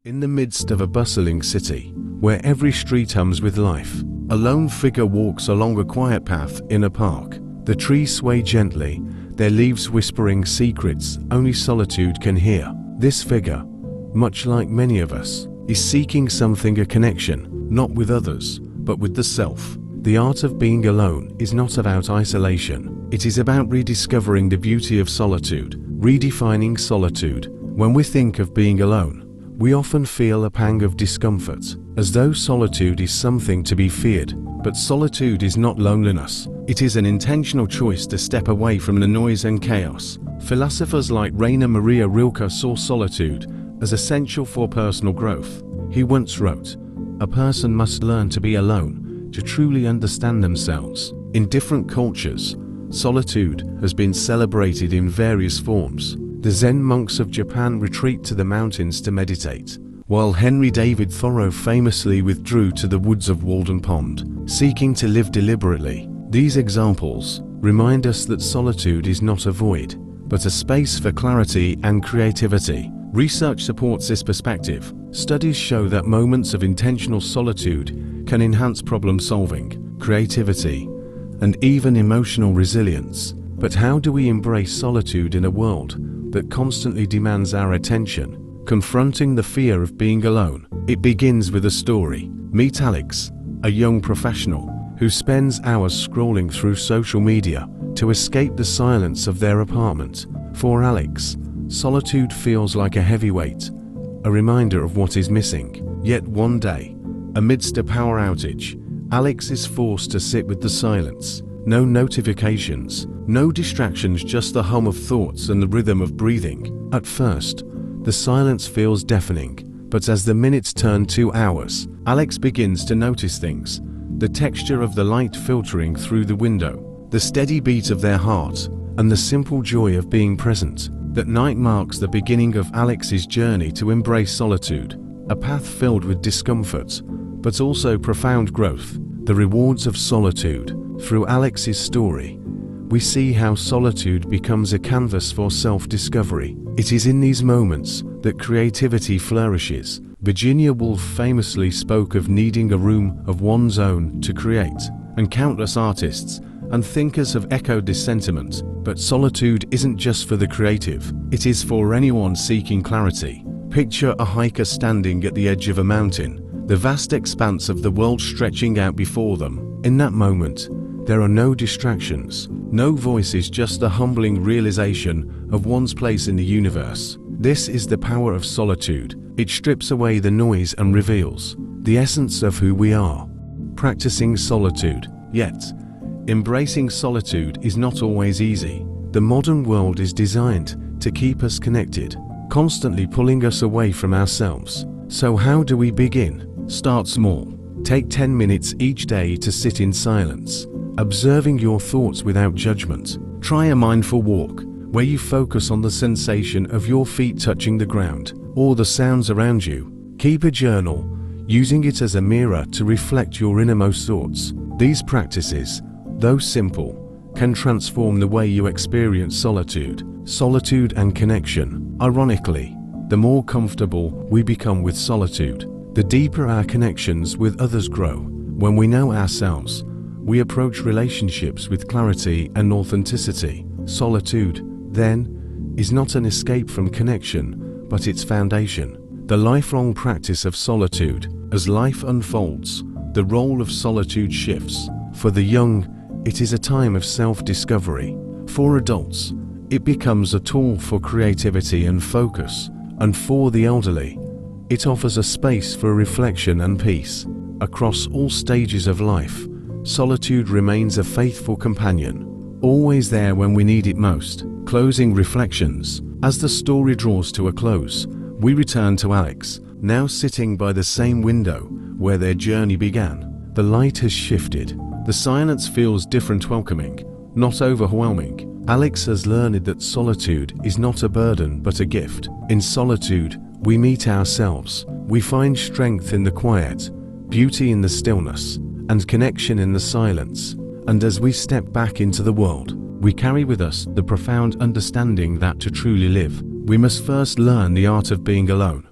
In the midst of a bustling city, where every street hums with life, a lone figure walks along a quiet path in a park. The trees sway gently, their leaves whispering secrets only solitude can hear. This figure, much like many of us, is seeking something, a connection, not with others, but with the self. The art of being alone is not about isolation. It is about rediscovering the beauty of solitude, redefining solitude. When we think of being alone, we often feel a pang of discomfort, as though solitude is something to be feared. But solitude is not loneliness. It is an intentional choice to step away from the noise and chaos. Philosophers like Rilke saw solitude as essential for personal growth. He once wrote, "A person must learn to be alone to truly understand themselves." In different cultures, solitude has been celebrated in various forms. The Zen monks of Japan retreat to the mountains to meditate, while Henry David Thoreau famously withdrew to the woods of Walden Pond, seeking to live deliberately. These examples remind us that solitude is not a void, but a space for clarity and creativity. Research supports this perspective. Studies show that moments of intentional solitude can enhance problem solving, creativity, and even emotional resilience. But how do we embrace solitude in a world that constantly demands our attention? Confronting the fear of being alone. It begins with a story. Meet Alex, a young professional who spends hours scrolling through social media to escape the silence of their apartment. For Alex, solitude feels like a heavy weight, a reminder of what is missing. Yet one day, amidst a power outage, Alex is forced to sit with the silence. No notifications, no distractions, just the hum of thoughts and the rhythm of breathing. At first, the silence feels deafening, but as the minutes turn to hours, Alex begins to notice things. The texture of the light filtering through the window, the steady beat of their heart, and the simple joy of being present. That night marks the beginning of Alex's journey to embrace solitude, a path filled with discomfort, but also profound growth. The rewards of solitude. Through Alex's story, we see how solitude becomes a canvas for self-discovery. It is in these moments that creativity flourishes. Virginia Woolf famously spoke of needing a room of one's own to create, and countless artists and thinkers have echoed this sentiment. But solitude isn't just for the creative, it is for anyone seeking clarity. Picture a hiker standing at the edge of a mountain, the vast expanse of the world stretching out before them. In that moment, there are no distractions, no voices, just the humbling realization of one's place in the universe. This is the power of solitude. It strips away the noise and reveals the essence of who we are. Practicing solitude. Yet, embracing solitude is not always easy. The modern world is designed to keep us connected, constantly pulling us away from ourselves. So how do we begin? Start small. Take 10 minutes each day to sit in silence, observing your thoughts without judgment. Try a mindful walk, where you focus on the sensation of your feet touching the ground, or the sounds around you. Keep a journal, using it as a mirror to reflect your innermost thoughts. These practices, though simple, can transform the way you experience solitude. Solitude and connection. Ironically, the more comfortable we become with solitude, the deeper our connections with others grow. When we know ourselves, we approach relationships with clarity and authenticity. Solitude, then, is not an escape from connection, but its foundation. The lifelong practice of solitude. As life unfolds, the role of solitude shifts. For the young, it is a time of self-discovery. For adults, it becomes a tool for creativity and focus. And for the elderly, it offers a space for reflection and peace. Across all stages of life, solitude remains a faithful companion, always there when we need it most. Closing reflections. As the story draws to a close, we return to Alex, now sitting by the same window where their journey began. The light has shifted. The silence feels different, welcoming, not overwhelming. Alex has learned that solitude is not a burden but a gift. In solitude, we meet ourselves. We find strength in the quiet, beauty in the stillness, and connection in the silence. And as we step back into the world, we carry with us the profound understanding that to truly live, we must first learn the art of being alone.